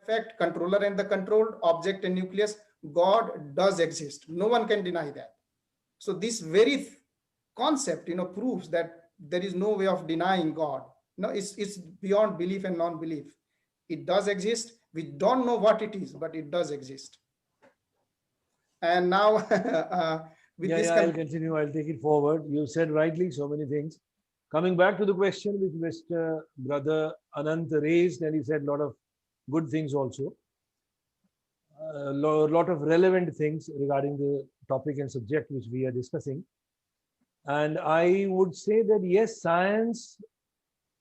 fact, controller and the controlled, object and nucleus, God does exist. No one can deny that. So this very concept, proves that there is no way of denying God. No, it's beyond belief and non-belief. It does exist. We don't know what it is, but it does exist. And now, with this, I'll continue. I'll take it forward. You said rightly so many things. Coming back to the question which Mr. Brother Anant raised, and he said a lot of good things also. A lot of relevant things regarding the topic and subject which we are discussing. And I would say that yes, science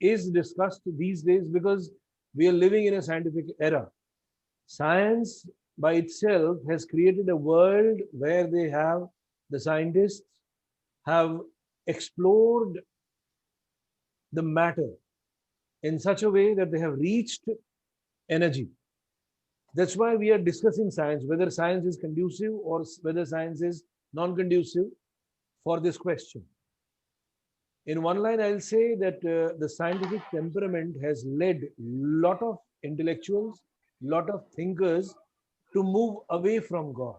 is discussed these days because we are living in a scientific era. Science by itself has created a world where the scientists have explored the matter in such a way that they have reached energy. That's why we are discussing science, whether science is conducive or whether science is non-conducive for this question. In one line, I'll say that the scientific temperament has led a lot of intellectuals, lot of thinkers to move away from God.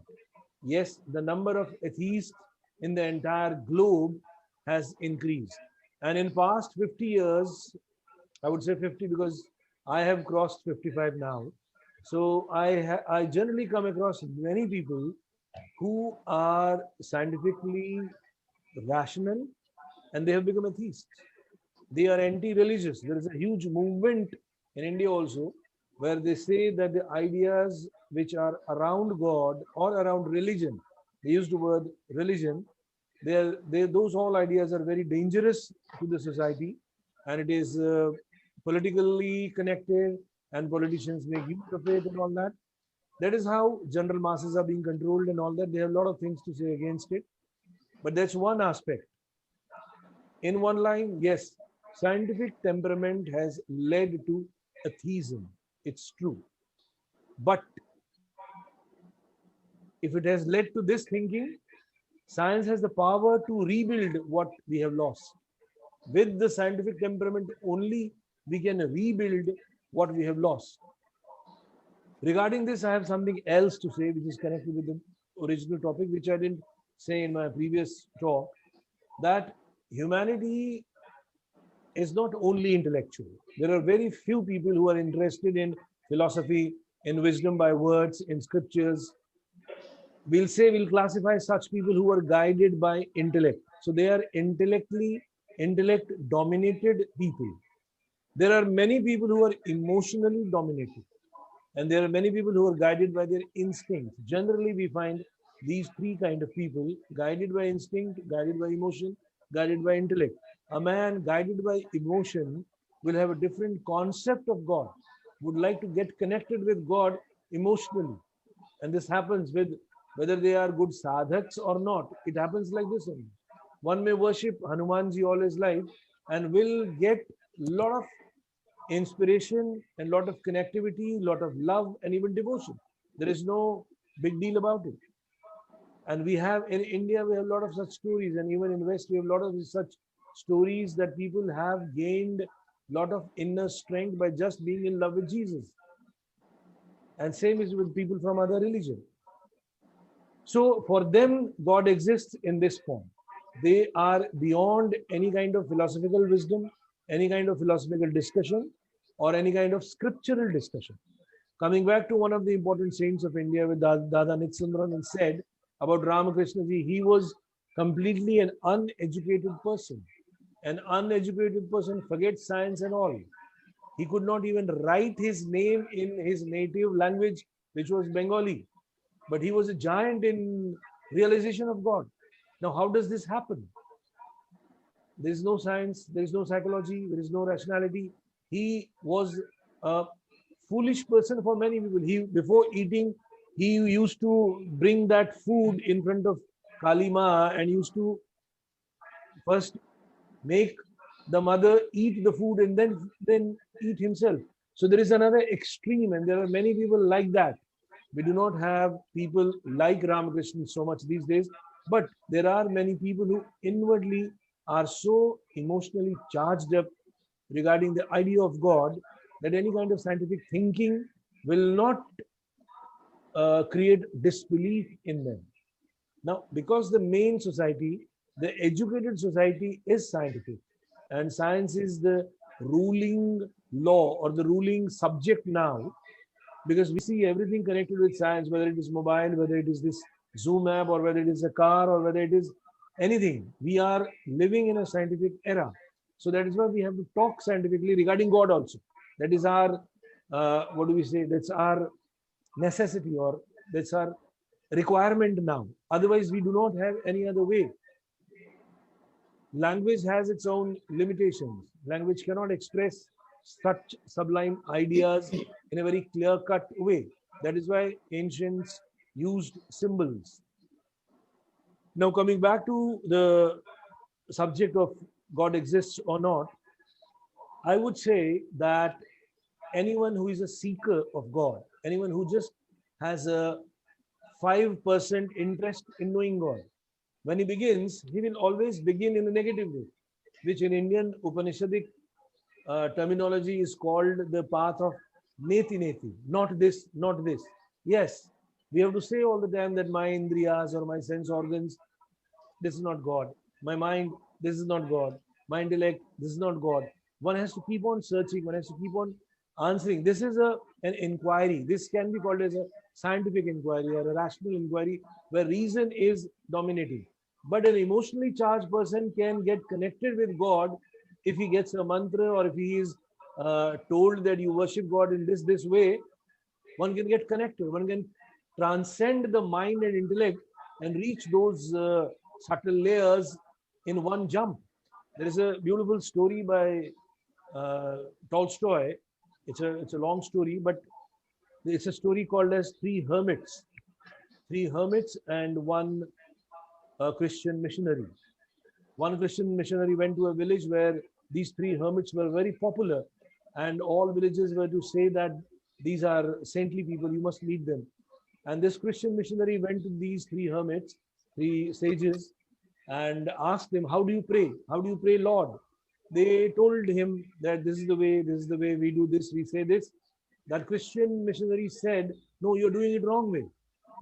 Yes, the number of atheists in the entire globe has increased. And in past 50 years, I would say 50 because I have crossed 55 now. So I generally come across many people who are scientifically rational and they have become atheists. They are anti-religious. There is a huge movement in India also where they say that the ideas which are around God or around religion, they use the word religion, those all ideas are very dangerous to the society, and it is politically connected and politicians make use of it and all that. That is how general masses are being controlled and all that. They have a lot of things to say against it. But that's one aspect. In one line, yes, scientific temperament has led to atheism. It's true. But if it has led to this thinking, science has the power to rebuild what we have lost. With the scientific temperament only, we can rebuild what we have lost. Regarding this, I have something else to say, which is connected with the original topic, which I didn't say in my previous talk, that humanity is not only intellectual. There are very few people who are interested in philosophy, in wisdom by words, in scriptures. We'll classify such people who are guided by intellect. So they are intellect dominated people. There are many people who are emotionally dominated. And there are many people who are guided by their instinct. Generally, we find these three kind of people: guided by instinct, guided by emotion, guided by intellect. A man guided by emotion will have a different concept of God, would like to get connected with God emotionally. And this happens with whether they are good sadhaks or not. It happens like this only. One may worship Hanumanji all his life and will get a lot of inspiration and lot of connectivity, lot of love and even devotion. There is no big deal about it. And we have in India, we have a lot of such stories, and even in West, we have a lot of such stories that people have gained a lot of inner strength by just being in love with Jesus. And same is with people from other religion. So for them, God exists in this form. They are beyond any kind of philosophical wisdom, any kind of philosophical discussion, or any kind of scriptural discussion. Coming back to one of the important saints of India with Dada Nityanand said about Ramakrishna ji, he was completely an uneducated person. An uneducated person forgets science and all. He could not even write his name in his native language, which was Bengali. But he was a giant in realization of God. Now, how does this happen? There is no science, there is no psychology, there is no rationality. He was a foolish person for many people. Before eating, he used to bring that food in front of Kali Ma and used to first make the mother eat the food and then eat himself. So there is another extreme, and there are many people like that. We do not have people like Ramakrishna so much these days, but there are many people who inwardly are so emotionally charged up regarding the idea of God that any kind of scientific thinking will not create disbelief in them. Now, because the main society, the educated society is scientific, and science is the ruling law or the ruling subject now, because we see everything connected with science, whether it is mobile, whether it is this Zoom app, or whether it is a car, or whether it is anything. We are living in a scientific era. So that is why we have to talk scientifically regarding God also. That is our, what do we say? That's our necessity, or that's our requirement now. Otherwise, we do not have any other way. Language has its own limitations. Language cannot express such sublime ideas in a very clear cut way. That is why ancients used symbols. Now, coming back to the subject of God exists or not, I would say that anyone who is a seeker of God, anyone who just has a 5% interest in knowing God, when he begins, he will always begin in a negative way, which in Indian Upanishadic terminology is called the path of neti neti, not this, not this. Yes, we have to say all the time that my indriyas or my sense organs, this is not God. My mind, this is not God. My intellect, this is not God. One has to keep on searching, one has to keep on answering. This is an inquiry. This can be called as a scientific inquiry or a rational inquiry where reason is dominating. But an emotionally charged person can get connected with God if he gets a mantra, or if he is told that you worship God in this way. One can get connected, one can transcend the mind and intellect and reach those subtle layers in one jump. There is a beautiful story by Tolstoy. It's a long story, but it's a story called as Three Hermits. Three hermits and one Christian missionary. One Christian missionary went to a village where these three hermits were very popular, and all villages were to say that these are saintly people, you must meet them. And this Christian missionary went to these three hermits, three sages, and asked them, how do you pray? How do you pray, Lord? They told him that this is the way, we do this, we say this. That Christian missionary said, no, you're doing it wrong way.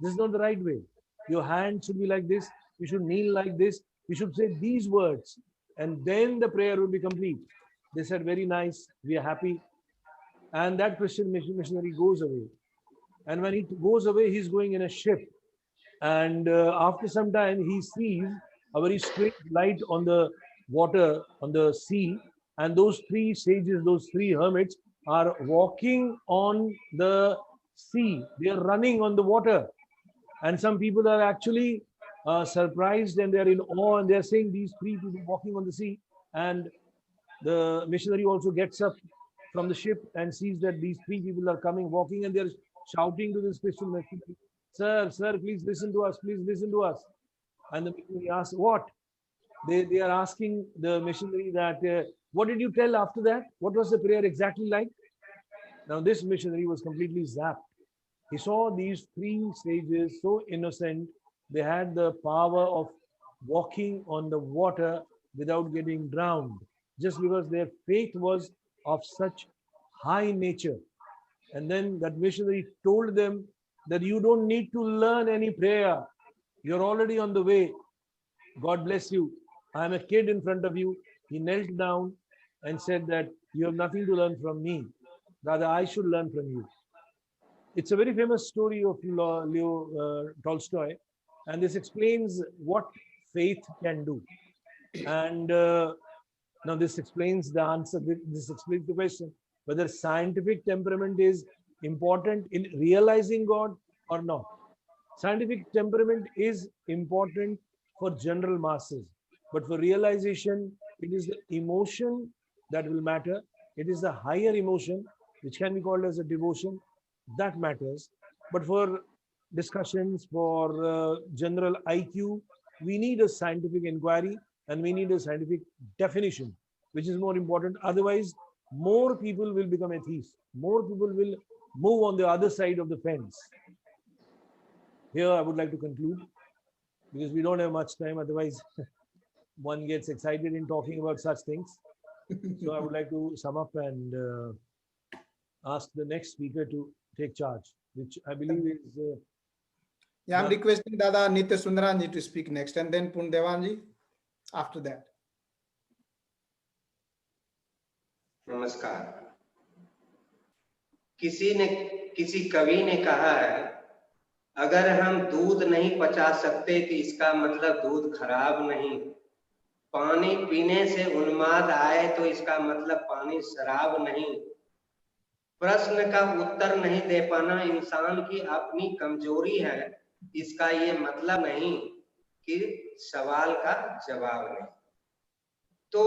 This is not the right way. Your hand should be like this. You should kneel like this. You should say these words. And then the prayer will be complete. They said, very nice. We are happy. And that Christian missionary goes away. And when he goes away, he's going in a ship. And after some time, he sees a very straight light on the water, on the sea. And those three sages, those three hermits, are walking on the sea. They are running on the water. And some people are actually surprised, and they're in awe, and they're saying these three people walking on the sea. And the missionary also gets up from the ship and sees that these three people are coming, walking, and they're shouting to this Christian missionary, sir, please listen to us, please listen to us. And the missionary asks, what? They are asking the missionary that, what did you tell after that? What was the prayer exactly like? Now, this missionary was completely zapped. He saw these three sages so innocent. They had the power of walking on the water without getting drowned, just because their faith was of such high nature. And then that missionary told them that you don't need to learn any prayer. You're already on the way. God bless you. I'm a kid in front of you. He knelt down and said that you have nothing to learn from me. Rather, I should learn from you. It's a very famous story of Leo Tolstoy, and this explains what faith can do. And now this explains the answer. This explains the question whether scientific temperament is important in realizing God or not. Scientific temperament is important for general masses, but for realization, it is the emotion that will matter. It is the higher emotion, which can be called as a devotion, that matters. But for discussions, for general IQ, we need a scientific inquiry, and we need a scientific definition, which is more important. Otherwise, more people will become atheists. More people will move on the other side of the fence. Here, I would like to conclude, because we don't have much time. Otherwise, one gets excited in talking about such things. So I would like to sum up and ask the next speaker to take charge, which I believe is Yeah, I'm Well- requesting Dada Nitya Sundaranji to speak next, and then Pundevanji after that. नमस्कार। किसी कवि ने कहा है, अगर हम दूध नहीं पचा सकते तो इसका मतलब दूध खराब नहीं, पानी पीने से उन्माद आए तो इसका मतलब पानी शराब नहीं, प्रश्न का उत्तर नहीं दे पाना इंसान की अपनी कमजोरी है, इसका ये मतलब नहीं कि सवाल का जवाब नहीं। तो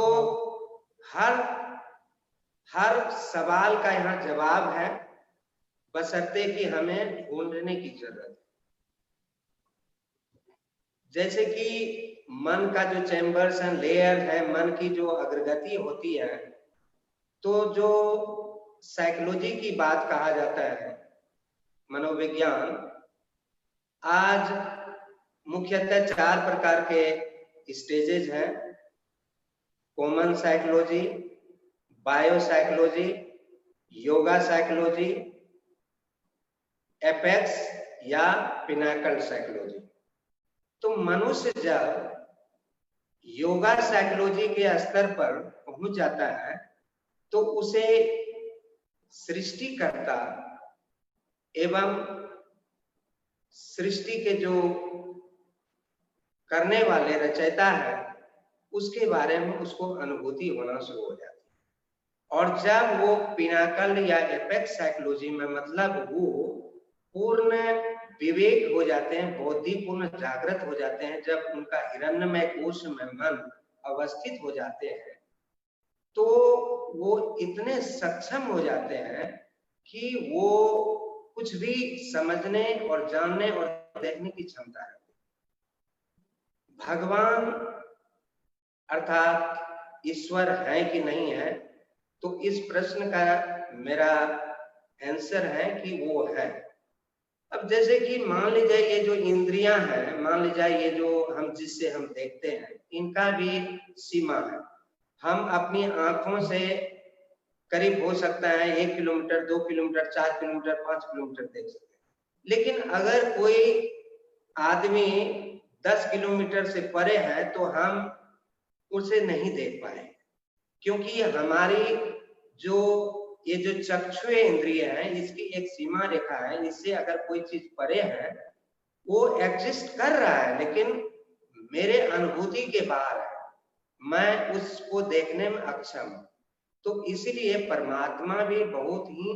हर सवाल का यहाँ जवाब है, बशर्ते कि हमें ढूंढने की जरूरत है। जैसे कि मन का जो चैम्बर्स एंड लेयर है, मन की जो अग्रगति होती है, तो जो साइकोलॉजी की बात कहा जाता है, मनोविज्ञान, आज मुख्यतः 4 प्रकार के स्टेजेस हैं: common psychology, bio psychology, yoga psychology, apex या पिनाकल साइकोलॉजी। तो मनुष्य जब योगा साइकोलॉजी के स्तर पर पहुंच जाता है तो उसे सृष्टिकर्ता एवं सृष्टि के जो करने वाले रचयिता है उसके बारे में उसको अनुभूति होना शुरू हो जाती है। और जब वो पिनाकल या एपेक्स साइकोलॉजी में मतलब वो पूर्ण विवेक हो जाते हैं, बोधिपूर्ण जागृत हो जाते हैं, जब उनका हिरण्यमय कोश में मन अवस्थित हो जाते हैं, तो वो इतने सक्षम हो जाते हैं कि वो कुछ भी समझने और जानने और देखने की क्षमता है। भगवान अर्थात ईश्वर है कि नहीं है, तो इस प्रश्न का मेरा आंसर है कि वो है। अब जैसे कि मान लीजिए ये जो इंद्रियां हैं, मान लीजिए ये जो हम जिससे हम देखते हैं, इनका भी सीमा है। हम अपनी आंखों से करीब हो सकता है 1 किलोमीटर, 2 किलोमीटर, 4 किलोमीटर, 5 किलोमीटर देख सकते हैं। लेकिन अगर कोई आदमी 10 किलोमीटर से परे है तो हम उसे नहीं देख पाए, क्योंकि हमारी ये जो चक्षुषे इंद्रिय है, इसकी एक सीमा रेखा है। इससे अगर कोई चीज परे है वो एग्जिस्ट कर रहा है, लेकिन मेरे अनुभूति के बाहर है, मैं उसको देखने में अक्षम हूं। तो इसीलिए परमात्मा भी बहुत ही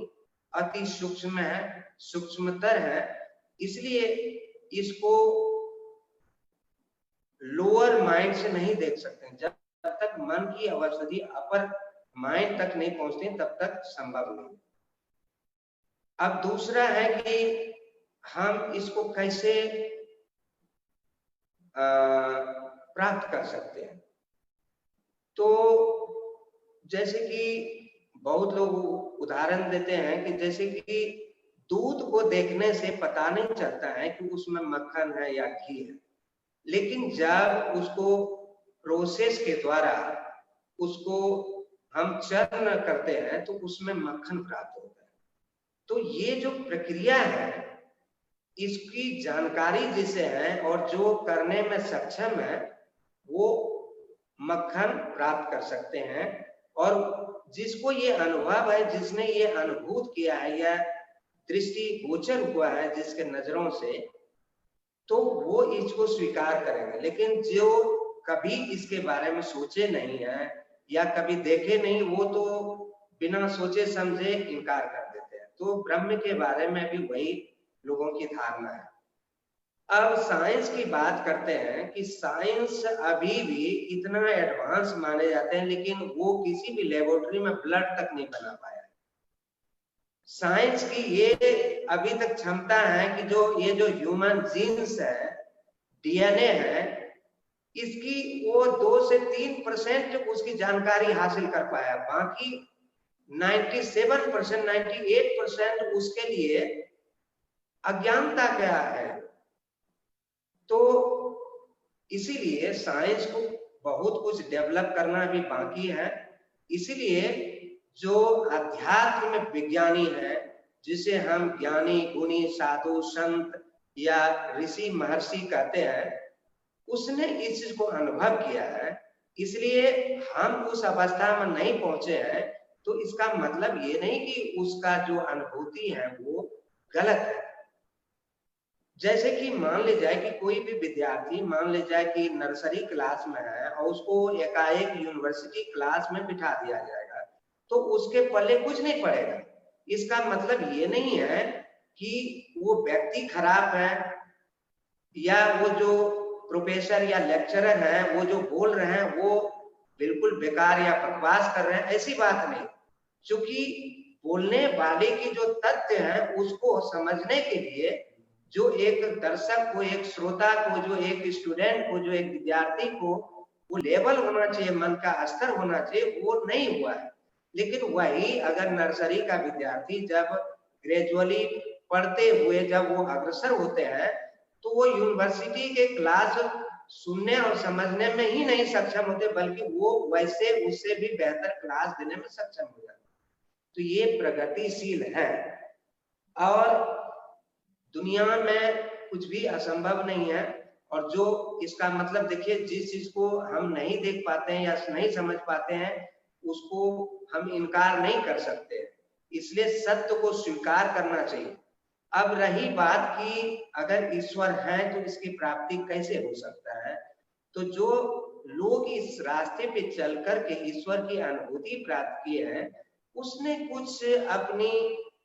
अति सूक्ष्म है, सूक्ष्मतर है। इसलिए इसको लोअर माइंड से नहीं देख सकते। जब तक मन की अवस्थी अपर माइंड तक नहीं पहुंचती तब तक संभव नहीं। अब दूसरा है कि हम इसको कैसे प्राप्त कर सकते हैं। तो जैसे कि बहुत लोग उदाहरण देते हैं कि जैसे कि दूध को देखने से पता नहीं चलता है कि उसमें मक्खन है या घी है, लेकिन जब उसको प्रोसेस के द्वारा उसको हम चर्न करते हैं तो उसमें मक्खन प्राप्त होता है। तो ये जो प्रक्रिया है, इसकी जानकारी जिसे है और जो करने में सक्षम है वो मक्खन प्राप्त कर सकते हैं। और जिसको ये अनुभव है, जिसने ये अनुभूत किया है या दृष्टि गोचर हुआ है जिसके नजरों से, तो वो इसको स्वीकार करेंगे। लेकिन जो कभी इसके बारे में सोचे नहीं है या कभी देखे नहीं, वो तो बिना सोचे समझे इनकार कर देते हैं। तो ब्रह्म के बारे में भी वही लोगों की धारणा है। अब साइंस की बात करते हैं कि साइंस अभी भी इतना एडवांस माने जाते हैं, लेकिन वो किसी भी लेबोरेटरी में ब्लड तक नहीं बना पाया। साइंस की ये अभी तक क्षमता है कि ये जो ह्यूमन जीन्स है, डीएनए है, इसकी वो 2 से 3% उसकी जानकारी हासिल कर पाया। बाकी 97%, 98% उसके लिए अज्ञानता क्या है। तो इसीलिए साइंस को बहुत कुछ डेवलप करना भी बाकी है। इसीलिए जो अध्यात्म विज्ञानी है, जिसे हम ज्ञानी गुणी साधु संत या ऋषि महर्षि कहते हैं, उसने इस चीज को अनुभव किया है, इसलिए हम उस अवस्था में नहीं पहुंचे हैं। तो इसका मतलब ये नहीं कि उसका जो अनुभूति है वो गलत है। जैसे कि मान ले जाए कि कोई भी विद्यार्थी मान ले जाए कि नर्सरी क्लास में है और उसको एकाएक यूनिवर्सिटी क्लास में बिठा दिया जाएगा, तो उसके पल्ले कुछ नहीं पड़ेगा। इसका मतलब ये नहीं है कि वो व्यक्ति खराब है या वो जो प्रोफेसर या लेक्चरर है वो जो बोल रहे हैं वो बिल्कुल बेकार या बकवास कर रहे हैं, ऐसी बात नहीं। क्योंकि बोलने वाले की जो तथ्य है उसको समझने के लिए जो एक दर्शक को, एक श्रोता को, जो एक स्टूडेंट को, जो एक विद्यार्थी को वो लेवल होना चाहिए, मन का स्तर होना चाहिए, वो नहीं हुआ है। लेकिन वही अगर नर्सरी का विद्यार्थी जब ग्रेजुअली पढ़ते हुए जब वो अग्रसर होते हैं तो वो यूनिवर्सिटी के क्लास सुनने और समझने में ही नहीं सक्षम होते, बल्कि वो वैसे उससे भी बेहतर क्लास देने में सक्षम हो जाते। तो ये प्रगतिशील है और दुनिया में कुछ भी असंभव नहीं है। और जो इसका मतलब देखिए, जिस चीज को हम नहीं देख पाते हैं या नहीं समझ पाते हैं उसको हम इनकार नहीं कर सकते, इसलिए सत्य को स्वीकार करना चाहिए। अब रही बात कि अगर ईश्वर है तो इसकी प्राप्ति कैसे हो सकता है, तो जो लोग इस रास्ते पे चल करके ईश्वर की अनुभूति प्राप्त किए हैं उसने कुछ अपनी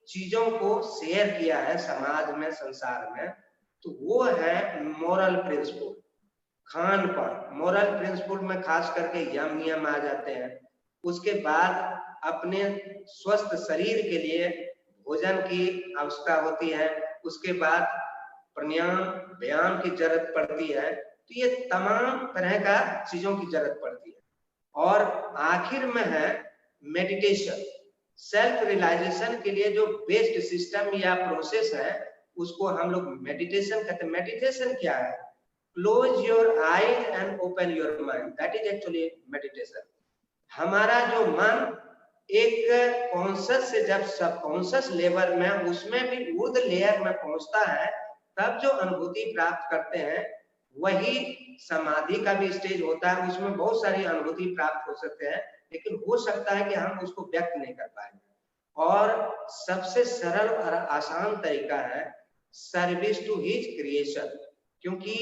चीजों को शेयर किया है समाज में, संसार में। तो वो है मोरल प्रिंसिपल, खान पान। मोरल प्रिंसिपल में खास करके यम नियम आ जाते हैं। उसके बाद अपने स्वस्थ शरीर के लिए भोजन की आवश्यकता होती है, उसके बाद प्राणायाम व्यायाम की जरूरत पड़ती है। तो ये तमाम तरह का चीजों की जरूरत पड़ती है। और आखिर में है मेडिटेशन। सेल्फ रियलाइजेशन के लिए जो बेस्ट सिस्टम या प्रोसेस है उसको हम लोग मेडिटेशन कहते हैं। मेडिटेशन क्या है? Close your eyes and open your mind, that is actually meditation. हमारा जो मन एक कॉन्शियस से जब सबकॉन्शियस लेवल में, उसमें भी ऊर्ध लेयर में पहुंचता है, तब जो अनुभूति प्राप्त करते हैं वही समाधि का भी स्टेज होता है। उसमें बहुत सारी अनुभूति प्राप्त हो सकते हैं, लेकिन हो सकता है कि हम उसको व्यक्त नहीं कर पाएंगे। और सबसे सरल और आसान तरीका है सर्विस टू हिज क्रिएशन, क्योंकि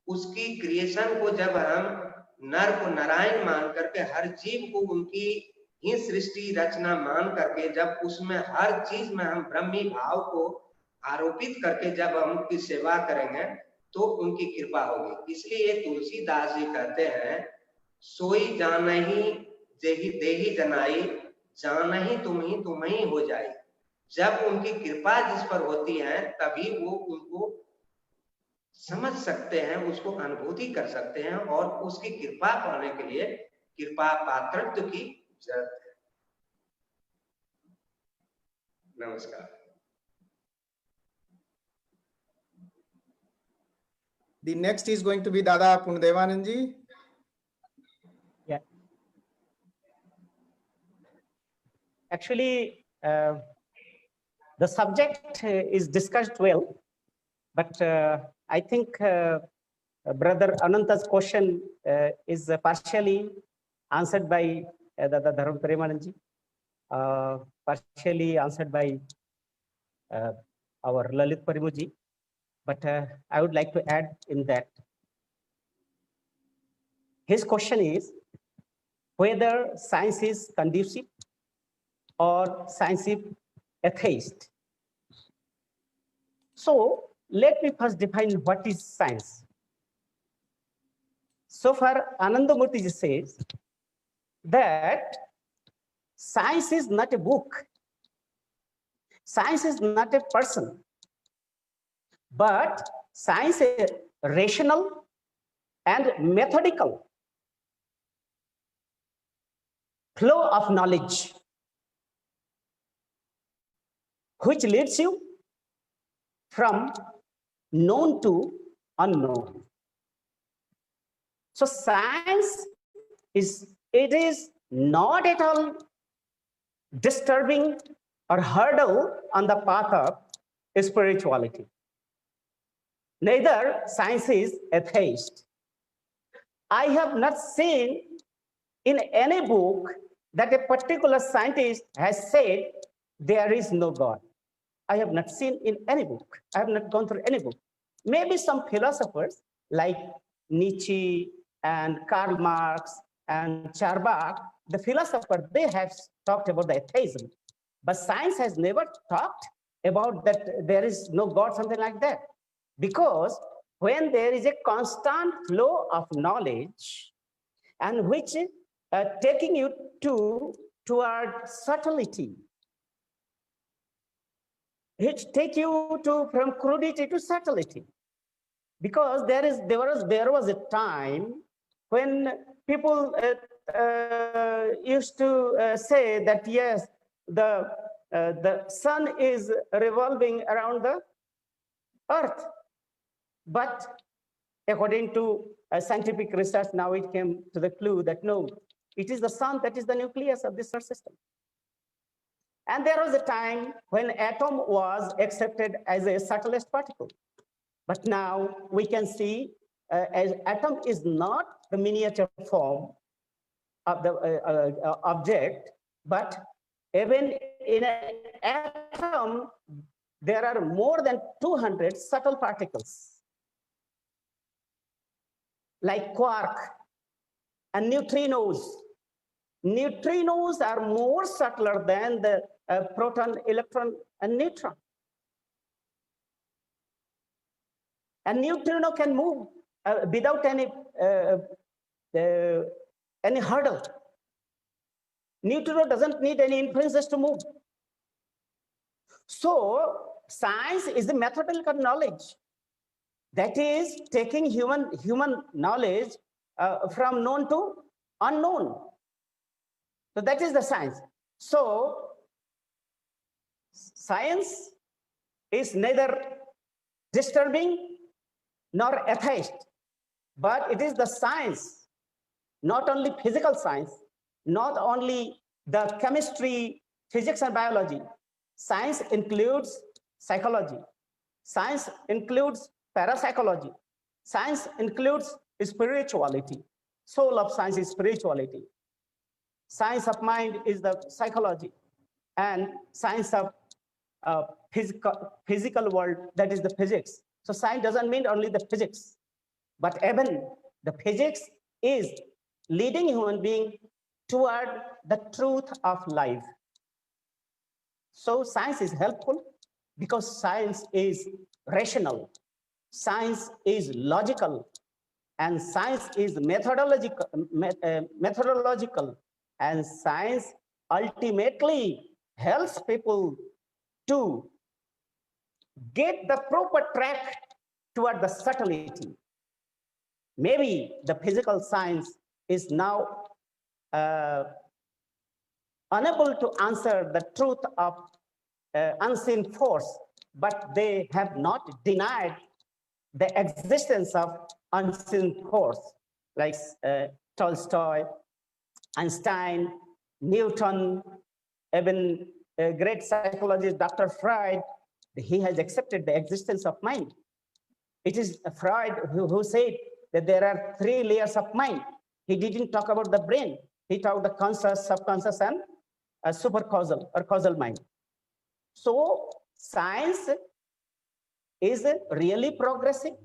उसकी क्रिएशन को जब हम नर को नारायण मान करके, हर जीव को उनकी ही सृष्टि रचना मान करके, जब उसमें हर चीज में हम ब्रह्मी भाव को आरोपित करके जब हम उनकी सेवा करेंगे तो उनकी कृपा होगी। इसलिए तुलसीदास जी कहते हैं, सोई जानहि जेहि देहि जनाई, जानहि तुम ही हो जाए। जब उनकी कृपा जिस पर होती है तभी वो उनको समझ सकते हैं, उसको अनुभूति कर सकते हैं, और उसकी कृपा पाने के लिए कृपा पात्रत्व की जरूरत है। नमस्कार। The next is going to be Dada Pundevanand ji. Yeah. Actually, the subject is discussed well, but I think Brother Ananta's question is partially answered by Dada Dharam Premanand ji, partially answered by our Lalit Parimu ji. But I would like to add in that his question is whether science is conducive or science is atheist. So let me first define what is science. So far, Anandamurti ji says that science is not a book, science is not a person, but science is rational and methodical flow of knowledge which leads you from known to unknown. So science is not at all disturbing or hurdle on the path of spirituality. Neither science is atheist. I have not seen in any book that a particular scientist has said there is no God. I have not seen in any book. I have not gone through any book. Maybe some philosophers like Nietzsche and Karl Marx and Charbak, the philosophers, they have talked about the atheism. But science has never talked about that there is no God, something like that. Because when there is a constant flow of knowledge and which taking you toward subtlety, which take you from crudity to subtlety, because there was a time when people used to say that yes, the sun is revolving around the earth, but according to scientific research, now it came to the clue that no, it is the sun that is the nucleus of this solar system. And there was a time when atom was accepted as a subtlest particle. But now we can see as atom is not the miniature form of the object, but even in an atom, there are more than 200 subtle particles, like quark and neutrinos. Neutrinos are more subtler than the proton, electron, and neutron. And neutrino can move without any hurdle. Neutrino doesn't need any influences to move. So science is the methodological knowledge that is taking human knowledge from known to unknown. So that is the science. So science is neither disturbing nor atheist, but it is the science, not only physical science, not only the chemistry, physics, and biology. Science includes psychology. Science includes parapsychology. Science includes spirituality. Soul of science is spirituality. Science of mind is the psychology, and science of physical world, that is the physics. So science doesn't mean only the physics, but even the physics is leading human being toward the truth of life. So science is helpful because science is rational, science is logical, and science is methodological, and science ultimately helps people to get the proper track toward the subtlety. Maybe the physical science is now unable to answer the truth of unseen force, but they have not denied the existence of unseen force, like Tolstoy, Einstein, Newton, even a great psychologist, Dr. Freud. He has accepted the existence of mind. It is Freud who said that there are 3 layers of mind. He didn't talk about the brain. He talked the conscious, subconscious, and supercausal or causal mind. So science is really progressing,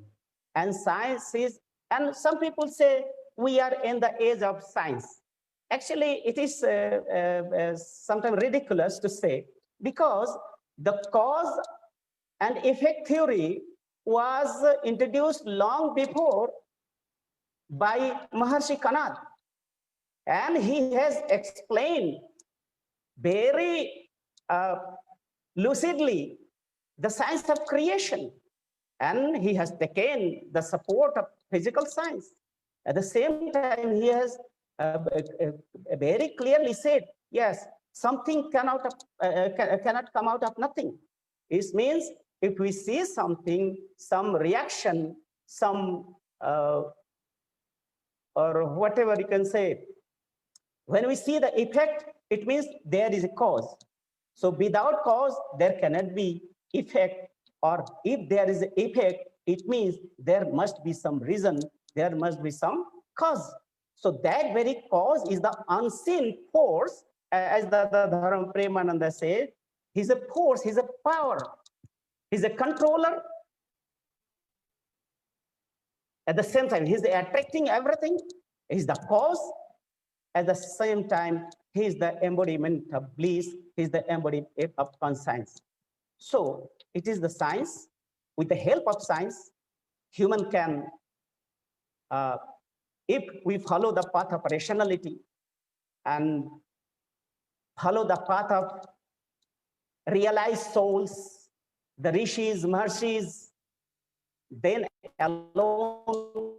and science is, and some people say we are in the age of science. Actually, it is sometimes ridiculous to say, because the cause and effect theory was introduced long before by Maharshi Kanad, and he has explained very lucidly the science of creation, and he has taken the support of physical science. At the same time, he has very clearly said, yes, something cannot come out of nothing. It means if we see something, some reaction, some or whatever you can say, when we see the effect, it means there is a cause. So without cause, there cannot be effect, or if there is an effect, it means there must be some reason, there must be some cause. So that very cause is the unseen force, as the Dharma Premananda said, he's a force, he's a power, he's a controller. At the same time, he's attracting everything, he's the cause. At the same time, he is the embodiment of bliss, he is the embodiment of conscience. So it is the science. With the help of science, human can, if we follow the path of rationality and follow the path of realized souls, the rishis, maharshis, then alone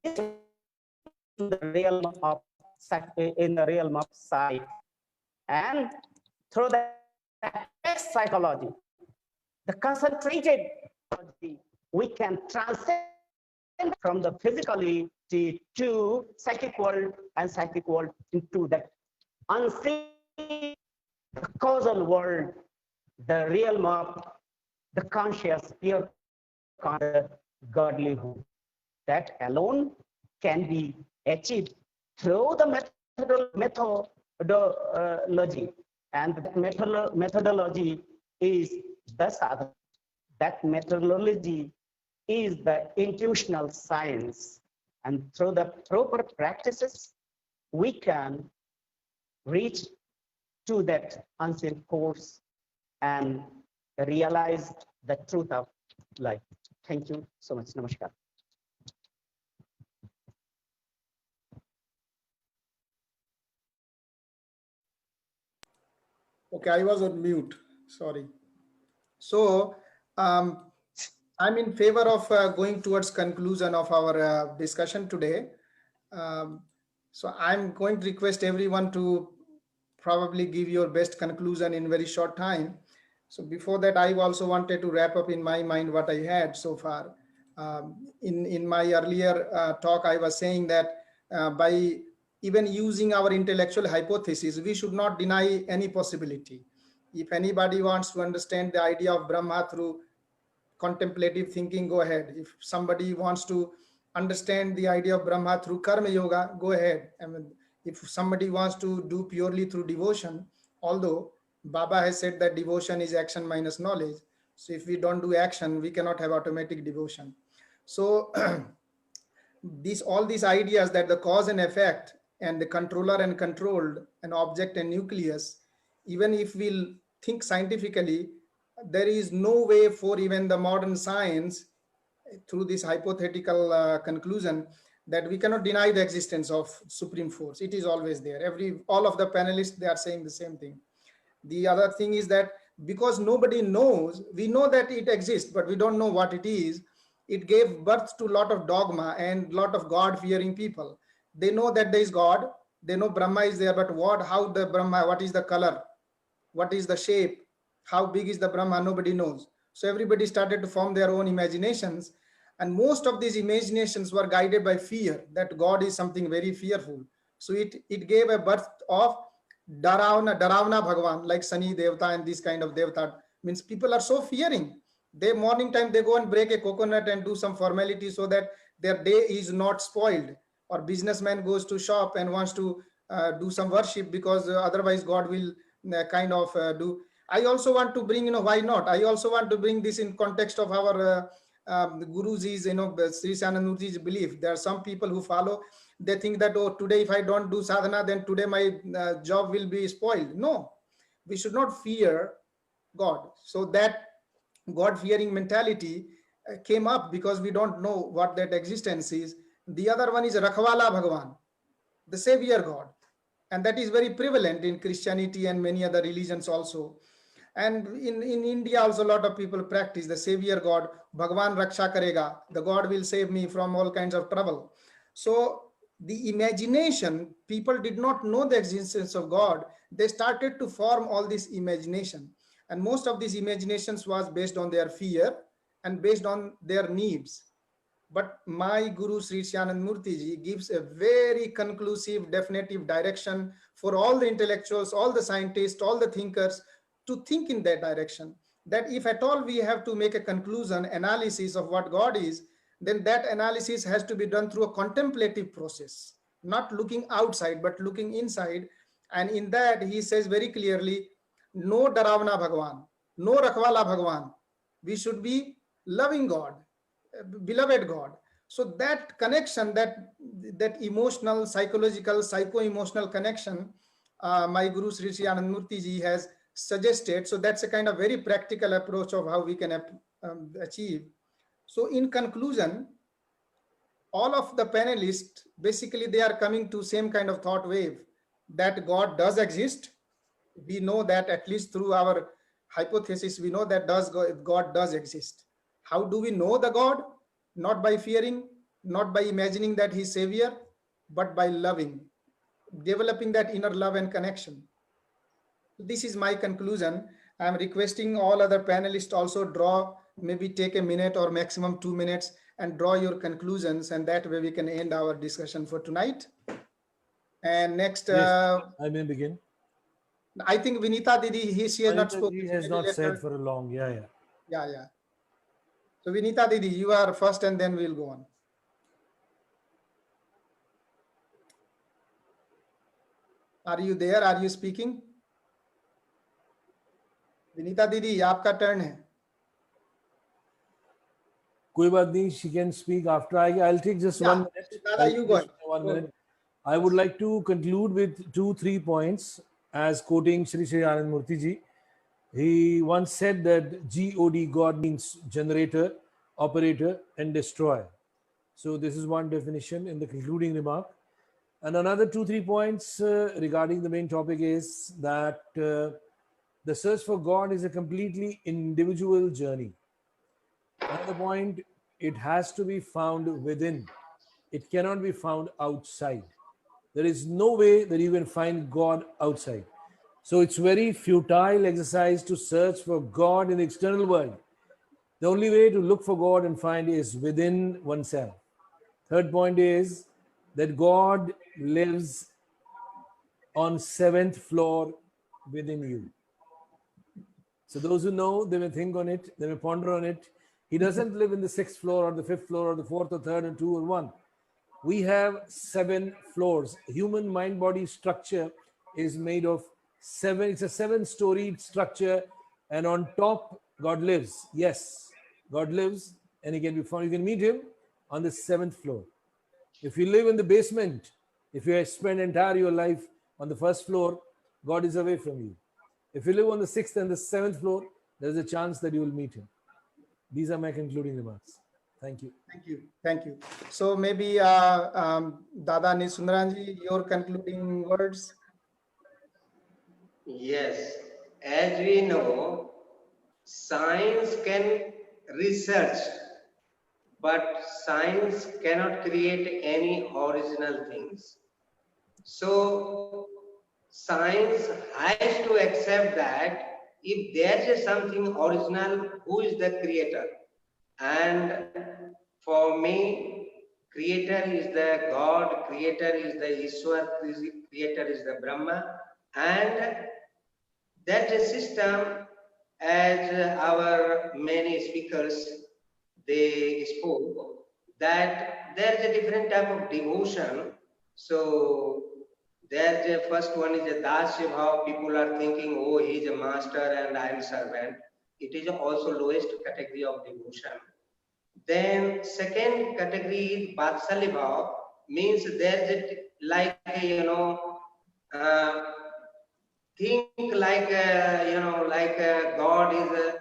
to the realm of in the realm of sight, and through the psychology, the concentrated psychology, we can transcend from the physicality to psychic world, and psychic world into the unseen causal world, the realm of the conscious, pure godlyhood. That alone can be achieved through the methodology, and that methodology is the sadhana. That methodology is the intuitional science, and through the proper practices, we can reach to that unseen force and realize the truth of life. Thank you so much. Namaskar. Okay, I was on mute. Sorry. So I'm in favor of going towards conclusion of our discussion today. So I'm going to request everyone to probably give your best conclusion in very short time. So before that, I also wanted to wrap up in my mind what I had so far. In my earlier talk, I was saying that by even using our intellectual hypothesis, we should not deny any possibility. If anybody wants to understand the idea of Brahma through contemplative thinking, go ahead. If somebody wants to understand the idea of Brahma through karma yoga, go ahead. I mean, if somebody wants to do purely through devotion, although Baba has said that devotion is action minus knowledge. So if we don't do action, we cannot have automatic devotion. So all these ideas that the cause and effect and the controller and controlled, an object and nucleus, even if we'll think scientifically, there is no way for even the modern science through this hypothetical conclusion that we cannot deny the existence of supreme force. It is always there. All of the panelists, they are saying the same thing. The other thing is that because nobody knows, we know that it exists, but we don't know what it is. It gave birth to a lot of dogma and a lot of God-fearing people. They know that there is God, they know Brahma is there, but how the Brahma, what is the color, what is the shape, how big is the Brahma, nobody knows. So everybody started to form their own imaginations, and most of these imaginations were guided by fear, that God is something very fearful. So it gave a birth of Daravna Bhagavan, like Sani Devta and this kind of Devta. Means people are so fearing. They morning time, they go and break a coconut and do some formality so that their day is not spoiled. Or businessman goes to shop and wants to do some worship because otherwise God will kind of do. I also want to bring, why not? I also want to bring this in context of our Guruji's, Sri Sananurji's belief. There are some people who follow, they think that, oh, today if I don't do sadhana, then today my job will be spoiled. No, we should not fear God. So that God-fearing mentality came up because we don't know what that existence is. The other one is Rakhwala Bhagavan, the savior God. And that is very prevalent in Christianity and many other religions also. And in India also a lot of people practice the savior God, Bhagavan Raksha Karega, the God will save me from all kinds of trouble. So the imagination, people did not know the existence of God. They started to form all this imagination. And most of these imaginations was based on their fear and based on their needs. But my Guru Sri Srianand Murti ji gives a very conclusive, definitive direction for all the intellectuals, all the scientists, all the thinkers to think in that direction. That if at all we have to make a conclusion, analysis of what God is, then that analysis has to be done through a contemplative process, not looking outside, but looking inside. And in that, he says very clearly, no Daravana Bhagwan, no Rakhwala Bhagwan. We should be loving God, beloved God. So that connection, that emotional, psychological, psycho-emotional connection, my Guru Sri Sri Anand Murti ji has suggested. So that's a kind of very practical approach of how we can achieve. So in conclusion, all of the panelists, basically they are coming to same kind of thought wave, that God does exist. We know that, at least through our hypothesis, we know that God does exist. How do we know the God? Not by fearing, not by imagining that he's savior, but by loving, developing that inner love and connection. This is my conclusion. I'm requesting all other panelists also draw, maybe take a minute or maximum 2 minutes and draw your conclusions, and that way we can end our discussion for tonight. And next, Yes, I may begin. I think Vinita Didi, she has not spoken. He has not said for a long, yeah. Yeah. So Vinita Didi, you are first and then we'll go on. Are you there? Are you speaking? Vinita Didi, आपका turn है. कोई बात नहीं, she can speak after. I'll take just 1 minute. Dada, you go ahead. 1 minute. I would like to conclude with 2-3 points as quoting Sri Sri Anand Murti ji. He once said that God, God means generator, operator, and destroyer. So this is one definition in the concluding remark. And another 2-3 points regarding the main topic is that the search for God is a completely individual journey. Another point, it has to be found within. It cannot be found outside. There is no way that you can find God outside. So it's very futile exercise to search for God in the external world. The only way to look for God and find is within oneself. Third point is that God lives on 7th floor within you. So those who know, they may think on it, they may ponder on it. He doesn't live in the 6th floor or the 5th floor or the 4th or 3rd and 2 or 1. We have 7 floors. Human mind-body structure is made of 7. It's a 7-storied structure, and on top, God lives. Yes, God lives, and he can be found. You can meet him on the 7th floor. If you live in the basement, if you spend entire your life on the 1st floor, God is away from you. If you live on the 6th and the 7th floor, there's a chance that you will meet him. These are my concluding remarks. Thank you. Thank you. So maybe Dada Nisundaranji, your concluding words. Yes, as we know, science can research, but science cannot create any original things. So science has to accept that if there is something original, who is the creator? And for me, creator is the God, creator is the Ishwar, creator is the Brahma, and that system, as our many speakers, they spoke, that there's a different type of devotion. So there's the first one is a Dasya Bhav. People are thinking, oh, he's a master and I'm servant. It is also lowest category of devotion. Then second category is Vatsalya Bhav, means there's a, like, think like, like God is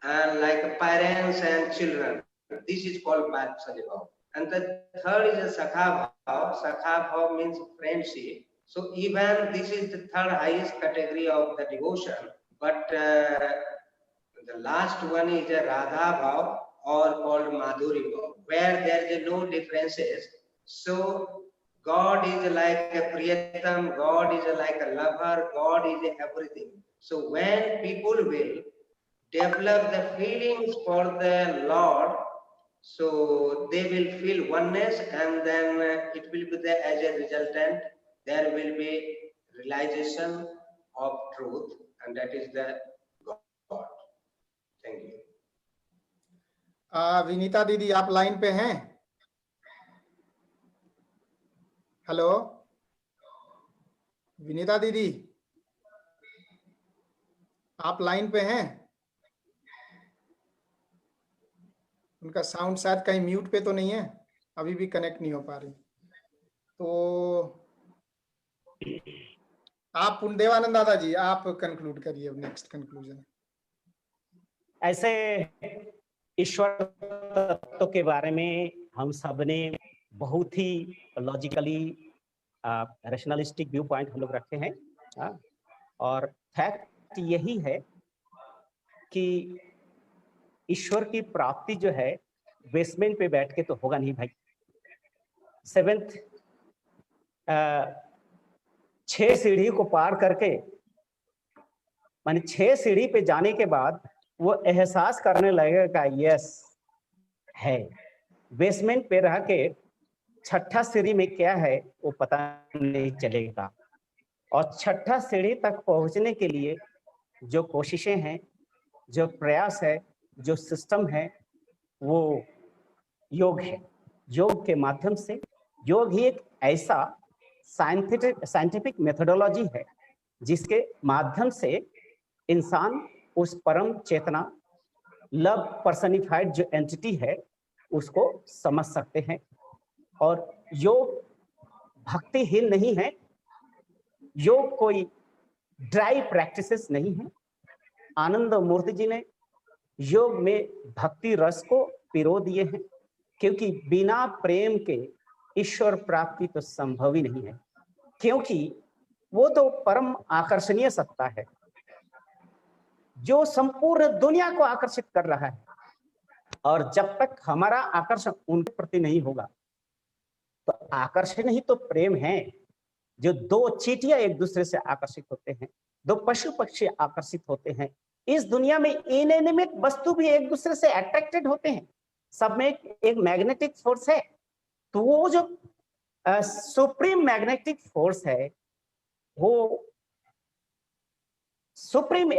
like parents and children. This is called Vatsalya Bhav. And the third is a Sakha Bhav. Sakha Bhav means friendship. So even this is the third highest category of the devotion. But the last one is a Radha Bhav, or called Madhuri Bhav, where there is no differences. So God is like a Priyatam, God is like a lover, God is everything. So when people will develop the feelings for the Lord, So they will feel oneness, and then it will be there as a resultant. There will be realization of truth, and that is the God. Thank you. Vinita दीदी आप line पे हैं? Hello Vinita दीदी, आप line पे हैं? उनका sound शायद कहीं म्यूट पे तो नहीं है, अभी भी कनेक्ट नहीं हो पा रही। तो आप देवानंद दादा जी आप कंक्लूड करिए नेक्स्ट कंक्लूजन। ऐसे ईश्वर तत्व के बारे में हम सब ने बहुत ही लॉजिकली रैशनलिस्टिक व्यू पॉइंट हम लोग रखे हैं, और फैक्ट यही है कि ईश्वर की प्राप्ति जो है बेसमेंट पे बैठ के तो होगा नहीं भाई। 7th 6 सीढ़ी को पार करके, माने 6 सीढ़ी पे जाने के बाद वो एहसास करने लगेगा यस है। बेसमेंट पे रह के 6ठा सीढ़ी में क्या है वो पता नहीं चलेगा। और 6ठा सीढ़ी तक पहुंचने के लिए जो कोशिशें हैं, जो प्रयास है, जो सिस्टम है, वो योग है। योग के माध्यम से, योग ही एक ऐसा साइंटिफिक मेथोडोलॉजी है जिसके माध्यम से इंसान उस परम चेतना, लव पर्सनिफाइड जो एंटिटी है, उसको समझ सकते हैं। और योग भक्तिहीन नहीं है, योग कोई ड्राई प्रैक्टिसेस नहीं है। आनंद मूर्ति जी ने योग में भक्ति रस को पिरो दिए हैं, क्योंकि बिना प्रेम के ईश्वर प्राप्ति तो संभव ही नहीं है, क्योंकि वो तो परम आकर्षणीय सत्ता है जो संपूर्ण दुनिया को आकर्षित कर रहा है। और जब तक हमारा आकर्षण उनके प्रति नहीं होगा तो आकर्षण ही तो प्रेम है। जो 2 चींटियां एक दूसरे से आकर्षित होते हैं, 2 पशु पक्षी आकर्षित होते हैं, इस दुनिया में इनएनिमेट वस्तु भी एक दूसरे से अट्रैक्टेड होते हैं। सब में एक मैग्नेटिक फोर्स है। तो वो जो सुप्रीम मैग्नेटिक फोर्स है, वो सुप्रीम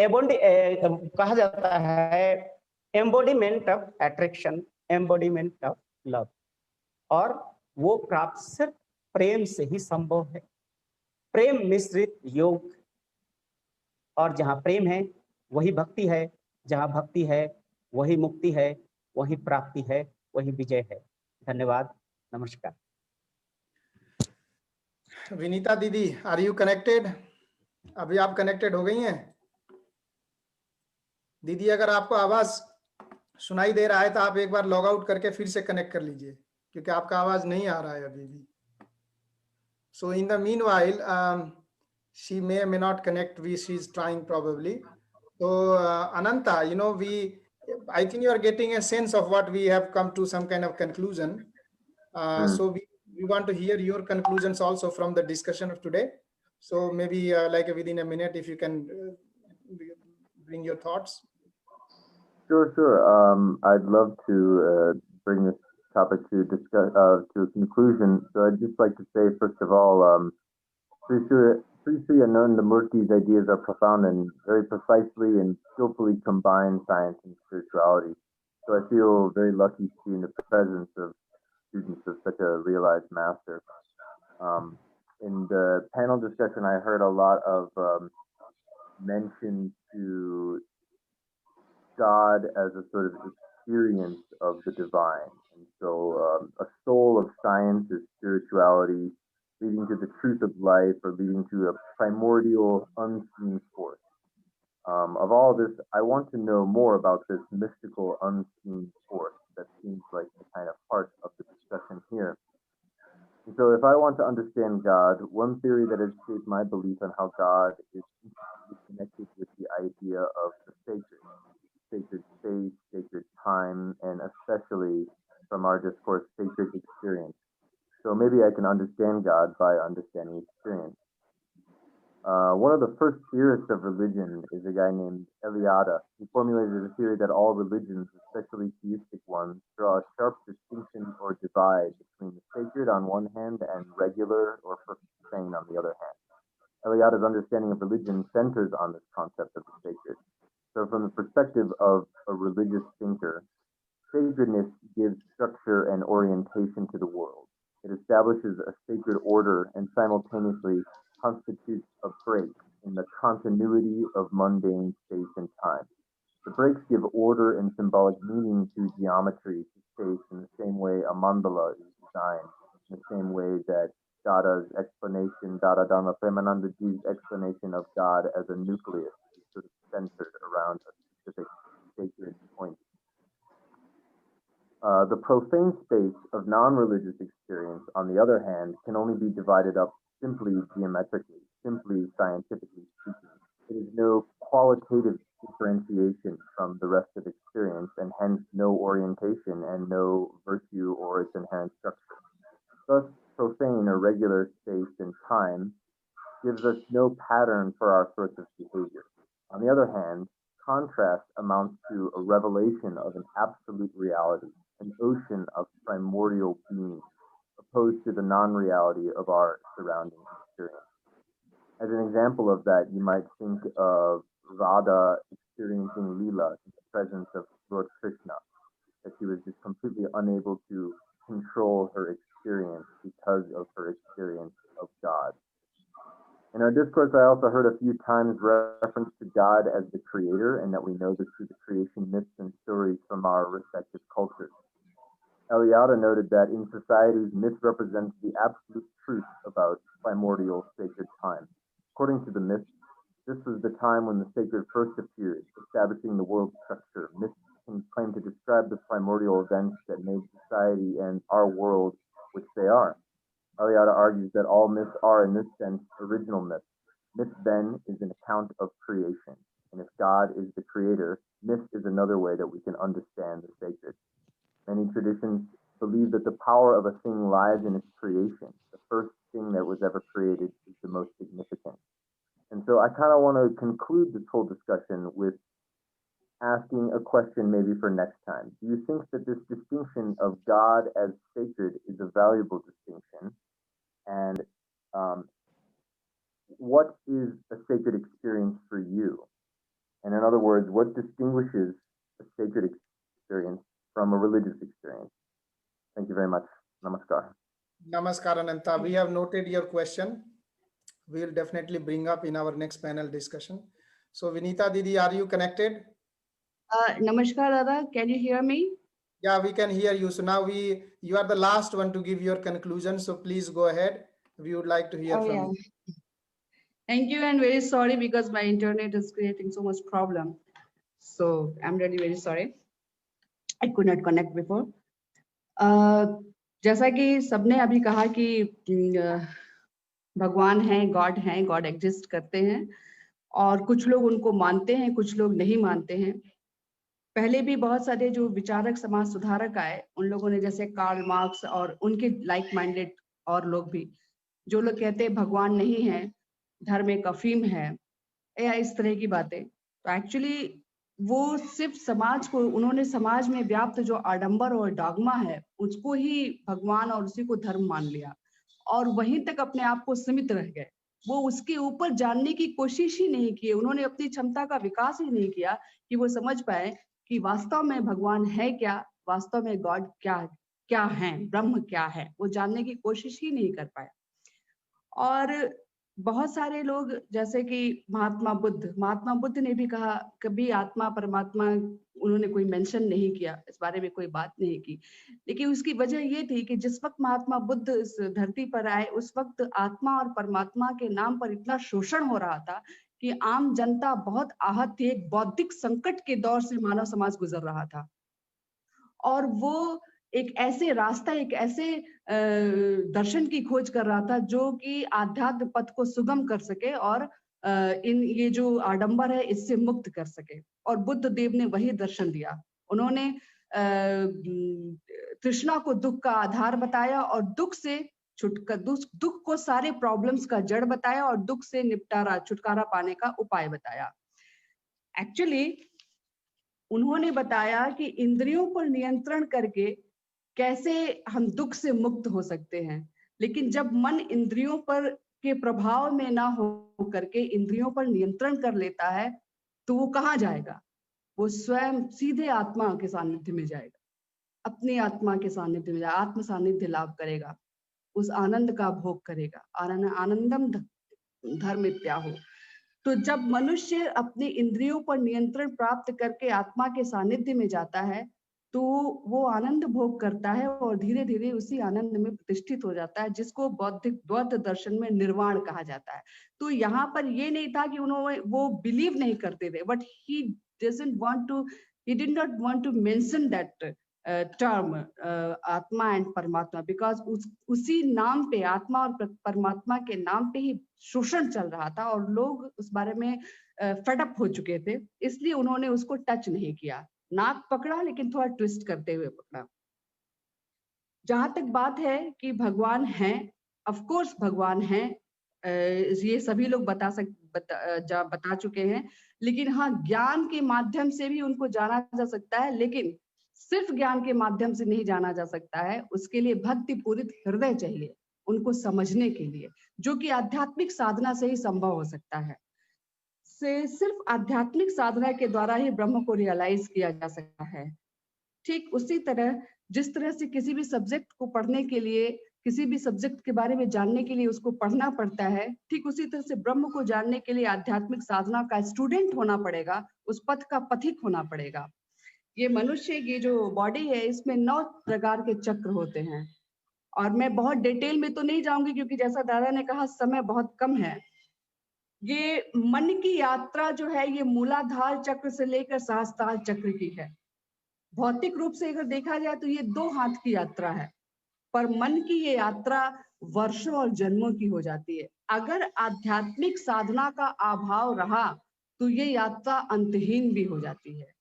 कहा जाता है एम्बोडीमेंट ऑफ अट्रैक्शन, एम्बोडीमेंट ऑफ लव। और वो प्राप्त सिर्फ प्रेम से ही संभव है, प्रेम मिश्रित योग। और जहां प्रेम है वही भक्ति है, जहां भक्ति है वही मुक्ति है, वही प्राप्ति है, वही विजय है। धन्यवाद, नमस्कार। विनीता दीदी आर यू कनेक्टेड? अभी आप कनेक्टेड हो गई हैं दीदी? अगर आपको आवाज सुनाई दे रहा है तो आप एक बार लॉग आउट करके फिर से कनेक्ट कर लीजिए, क्योंकि आपका आवाज नहीं आ रहा है अभी भी। So in the meanwhile she may not connect, she's trying probably. So Ananta, I think you are getting a sense of what we have come to some kind of conclusion. So we want to hear your conclusions also from the discussion of today. So maybe like within a minute, if you can bring your thoughts. Sure. I'd love to bring this topic to discuss to a conclusion. So I'd just like to say, first of all, Sri Sri Anandamurti's ideas are profound and very precisely and skillfully combine science and spirituality. So I feel very lucky to be in the presence of students of such a realized master. In the panel discussion, I heard a lot of mention to God as a sort of experience of the divine. And so a soul of science is spirituality, leading to the truth of life, or leading to a primordial unseen force. Of all this, I want to know more about this mystical unseen force that seems like the kind of heart of the discussion here. And so if I want to understand God, one theory that has shaped my belief on how God is connected with the idea of the sacred space, sacred time, and especially from our discourse, sacred experience. So maybe I can understand God by understanding experience. One of the first theorists of religion is a guy named Eliade. He formulated a theory that all religions, especially theistic ones, draw a sharp distinction or divide between the sacred on one hand and regular or profane on the other hand. Eliada's understanding of religion centers on this concept of the sacred. So from the perspective of a religious thinker, sacredness gives structure and orientation to the world. It establishes a sacred order and simultaneously constitutes a break in the continuity of mundane space and time. The breaks give order and symbolic meaning to geometry, to space, in the same way a mandala is designed, in the same way that Dada's explanation, Dada Dharma Premanandaji's explanation of God as a nucleus is sort of centered around a specific sacred point. The profane space of non-religious experience, on the other hand, can only be divided up simply geometrically, simply scientifically speaking. It is no qualitative differentiation from the rest of experience, and hence no orientation and no virtue or its inherent structure. Thus, profane or regular space and time gives us no pattern for our sorts of behavior. On the other hand, contrast amounts to a revelation of an absolute reality, an ocean of primordial being, opposed to the non-reality of our surrounding experience. As an example of that, you might think of Radha experiencing Leela in the presence of Lord Krishna, that she was just completely unable to control her experience because of her experience of God. In our discourse, I also heard a few times reference to God as the creator, and that we know this through the creation myths and stories from our respective cultures. Eliada noted that in societies, myth represents the absolute truth about primordial sacred time. According to the myth, this was the time when the sacred first appeared, establishing the world structure. Myths can claim to describe the primordial events that made society and our world which they are. Eliada argues that all myths are, in this sense, original myths. Myth, then, is an account of creation. And if God is the creator, myth is another way that we can understand the sacred. Many traditions believe that the power of a thing lies in its creation. The first thing that was ever created is the most significant. And so I kind of want to conclude this whole discussion with asking a question maybe for next time. Do you think that this distinction of God as sacred is a valuable distinction? And what is a sacred experience for you? And in other words, what distinguishes a sacred experience from a religious experience? Thank you very much. Namaskar. Namaskar, Ananta. We have noted your question. We will definitely bring up in our next panel discussion. So Vinita Didi, are you connected? Namaskar, Dada. Can you hear me? Yeah, we can hear you. So now you are the last one to give your conclusion. So please go ahead. We would like to hear from you. Thank you, and very sorry because my internet is creating so much problem. So I'm really very sorry. I could not connect before. जैसा कि सबने अभी कहा कि भगवान हैं, God exist करते हैं और कुछ लोग उनको मानते हैं, कुछ लोग नहीं मानते हैं। पहले भी बहुत सारे जो विचारक समाज सुधारक आए, उन लोगों ने जैसे कार्ल मार्क्स और उनके लाइक माइंडेड और लोग भी, जो लोग कहते हैं भगवान नहीं है, धर्म एक अफीम है या इस तरह की बातें, तो एक्चुअली वो सिर्फ समाज को, उन्होंने समाज में व्याप्त जो आडंबर और डॉगमा है उसको ही भगवान और उसी को धर्म मान लिया और वहीं तक अपने आप को सीमित रह गए। वो उसके ऊपर जानने की कोशिश ही नहीं की, उन्होंने अपनी क्षमता का विकास ही नहीं किया कि वो समझ पाए कि वास्तव में भगवान है क्या, वास्तव में गॉड क्या है, ब्रह्म क्या है, वो जानने की कोशिश ही नहीं कर पाए। और बहुत सारे लोग जैसे कि महात्मा बुद्ध ने भी कहा, कभी आत्मा परमात्मा उन्होंने कोई मेंशन नहीं किया, इस बारे में कोई बात नहीं की, लेकिन उसकी वजह ये थी कि जिस वक्त महात्मा बुद्ध इस धरती पर आए उस वक्त आत्मा और परमात्मा के नाम पर इतना शोषण हो रहा था कि आम जनता बहुत आहत थी। एक बौद्धिक संकट के दौर से मानव समाज गुजर रहा था और वो एक ऐसे रास्ता, एक ऐसे दर्शन की खोज कर रहा था जो कि आध्यात्म पथ को सुगम कर सके और इन ये जो आडंबर है इससे मुक्त कर सके। और बुद्ध देव ने वही दर्शन दिया। उन्होंने तृष्णा को दुख का आधार बताया और दुख को सारे प्रॉब्लम्स का जड़ बताया और दुख से छुटकारा पाने का उपाय बताया। एक्चुअली उन्होंने बताया कि इंद्रियों पर नियंत्रण करके कैसे हम दुख से मुक्त हो सकते हैं। लेकिन जब मन इंद्रियों पर के प्रभाव में ना हो करके इंद्रियों पर नियंत्रण कर लेता है, तो वो कहाँ जाएगा? वो स्वयं सीधे आत्मा के सानिध्य में जाएगा, अपनी आत्मा के सानिध्य में जाएगा, आत्म सानिध्य लाभ करेगा, उस आनंद का भोग करेगा। आनंदम धर्मित्याहो। तो जब मनुष्य अपने इंद्रियों पर नियंत्रण प्राप्त करके आत्मा के सानिध्य में जाता है, तो वो आनंद भोग करता है और धीरे धीरे उसी आनंद में प्रतिष्ठित हो जाता है, जिसको बौद्ध दर्शन में निर्वाण कहा जाता है। तो यहाँ पर ये नहीं था कि उन्होंने वो बिलीव नहीं करते थे, but he did not want to mention that term atma and paramatma, because उसी नाम पे, आत्मा और परमात्मा के नाम पे ही शोषण चल रहा था और लोग उस बारे में फेडअप हो चुके थे, इसलिए उन्होंने उसको टच नहीं किया। नाक पकड़ा लेकिन थोड़ा ट्विस्ट करते हुए पकड़ा। जहां तक बात है कि भगवान हैं, ऑफ कोर्स भगवान हैं, ये सभी लोग बता चुके हैं। लेकिन हाँ, ज्ञान के माध्यम से भी उनको जाना जा सकता है, लेकिन सिर्फ ज्ञान के माध्यम से नहीं जाना जा सकता है। उसके लिए भक्ति पूरित हृदय चाहिए उनको समझने के लिए, जो कि आध्यात्मिक साधना से ही संभव हो सकता है। सिर्फ आध्यात्मिक साधना के द्वारा ही ब्रह्म को रियलाइज किया जा सकता है। ठीक उसी तरह जिस तरह से किसी भी सब्जेक्ट को पढ़ने के लिए, किसी भी सब्जेक्ट के बारे में जानने के लिए उसको पढ़ना पड़ता है, ठीक उसी तरह से ब्रह्म को जानने के लिए आध्यात्मिक साधना का स्टूडेंट होना पड़ेगा, उस पथ का पथिक होना पड़ेगा। ये मनुष्य की जो बॉडी है, इसमें 9 प्रकार के चक्र होते हैं, और मैं बहुत डिटेल में तो नहीं जाऊंगी क्योंकि जैसा दादा ने कहा समय बहुत कम है। ये मन की यात्रा जो है, ये मूलाधार चक्र से लेकर सहस्त्रार चक्र की है। भौतिक रूप से अगर देखा जाए तो ये 2 हाथ की यात्रा है, पर मन की ये यात्रा वर्षों और जन्मों की हो जाती है। अगर आध्यात्मिक साधना का अभाव रहा तो ये यात्रा अंतहीन भी हो जाती है।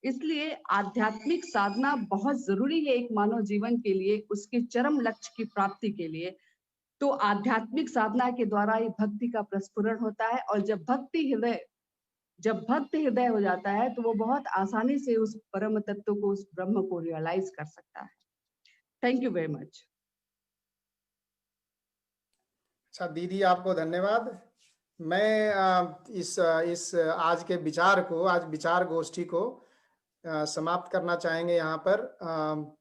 इसलिए आध्यात्मिक साधना बहुत जरूरी है एक मानव जीवन के लिए, उसके चरम लक्ष्य की प्राप्ति के लिए। तो आध्यात्मिक साधना के द्वारा ही भक्ति का प्रस्फुरण होता है, और जब भक्त हृदय हो जाता है तो वो बहुत आसानी से उस परम तत्व को, उस ब्रह्म को रियलाइज कर सकता है। Thank you very much. अच्छा दीदी, आपको धन्यवाद। मैं इस आज के विचार को, आज विचार गोष्ठी को समाप्त करना चाहेंगे यहाँ पर।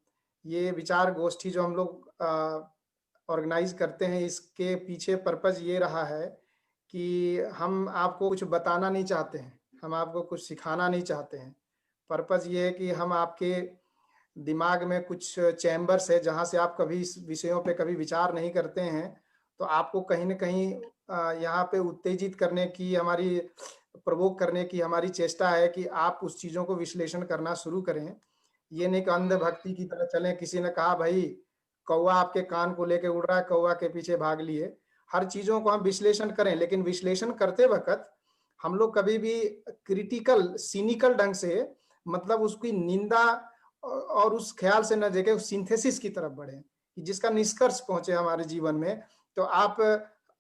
ये विचार गोष्ठी जो हम लोग ऑर्गेनाइज करते हैं, इसके पीछे पर्पज ये रहा है कि हम आपको कुछ बताना नहीं चाहते हैं, हम आपको कुछ सिखाना नहीं चाहते हैं। पर्पज ये है कि हम आपके दिमाग में कुछ चैम्बर्स है जहाँ से आप कभी इस विषयों पे कभी विचार नहीं करते हैं, तो आपको कहीं न कहीं यहाँ पे उत्तेजित करने की, हमारी प्रवोक करने की हमारी चेष्टा है कि आप उस चीज़ों को विश्लेषण करना शुरू करें। ये नहीं कि अंध भक्ति की तरह चलें। किसी ने कहा भाई कौवा आपके कान को लेके उड़ रहा है, कौवा के पीछे भाग लिए। हर चीज़ों को हम विश्लेषण करें, लेकिन विश्लेषण करते वक्त हम लोग कभी भी क्रिटिकल, सिनिकल ढंग से, मतलब उसकी निंदा और उस ख्याल से न देखें, उस सिंथेसिस की तरफ बढ़े कि जिसका निष्कर्ष पहुंचे हमारे जीवन में। तो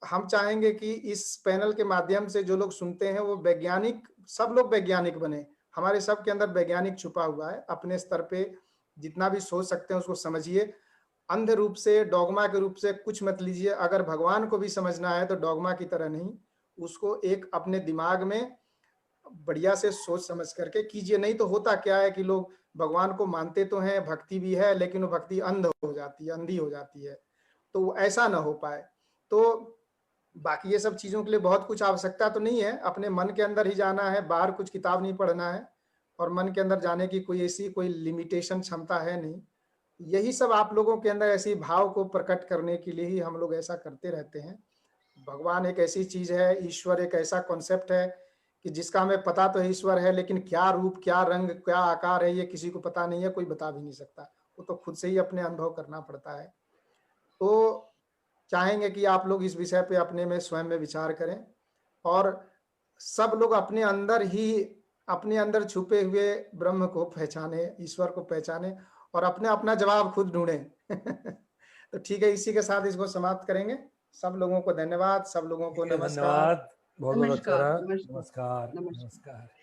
हम चाहेंगे कि इस पैनल के माध्यम से जो लोग सुनते हैं वो वैज्ञानिक, सब लोग वैज्ञानिक बने। हमारे सब के अंदर वैज्ञानिक छुपा हुआ है। अपने स्तर पे जितना भी सोच सकते हैं उसको समझिए। अंध रूप से, डॉगमा के रूप से कुछ मत लीजिए। अगर भगवान को भी समझना है तो डॉगमा की तरह नहीं, उसको एक अपने दिमाग में बढ़िया से सोच समझ करके कीजिए। नहीं तो होता क्या है कि लोग भगवान को मानते तो हैं, भक्ति भी है, लेकिन वो भक्ति अंध हो जाती है, अंधी हो जाती है। तो ऐसा ना हो पाए। तो बाकी ये सब चीज़ों के लिए बहुत कुछ आवश्यकता तो नहीं है, अपने मन के अंदर ही जाना है, बाहर कुछ किताब नहीं पढ़ना है, और मन के अंदर जाने की कोई ऐसी कोई लिमिटेशन क्षमता है नहीं। यही सब आप लोगों के अंदर ऐसी भाव को प्रकट करने के लिए ही हम लोग ऐसा करते रहते हैं। भगवान एक ऐसी चीज है, ईश्वर एक ऐसा कॉन्सेप्ट है कि जिसका हमें पता तो ईश्वर है, लेकिन क्या रूप, क्या रंग, क्या आकार है, ये किसी को पता नहीं है, कोई बता भी नहीं सकता। वो तो खुद से ही अपने अनुभव करना पड़ता है। तो चाहेंगे कि आप लोग इस विषय पे अपने में स्वयं में विचार करें, और सब लोग अपने अंदर ही, अपने अंदर छुपे हुए ब्रह्म को पहचाने, ईश्वर को पहचाने, और अपने अपना जवाब खुद ढूंढें। तो ठीक है, इसी के साथ इसको समाप्त करेंगे। सब लोगों को धन्यवाद, सब लोगों को नमस्कार। धन्यवाद, बहुत बहुत अच्छा रहा। नमस्कार। नमस्कार। नमस्कार। नमस्कार।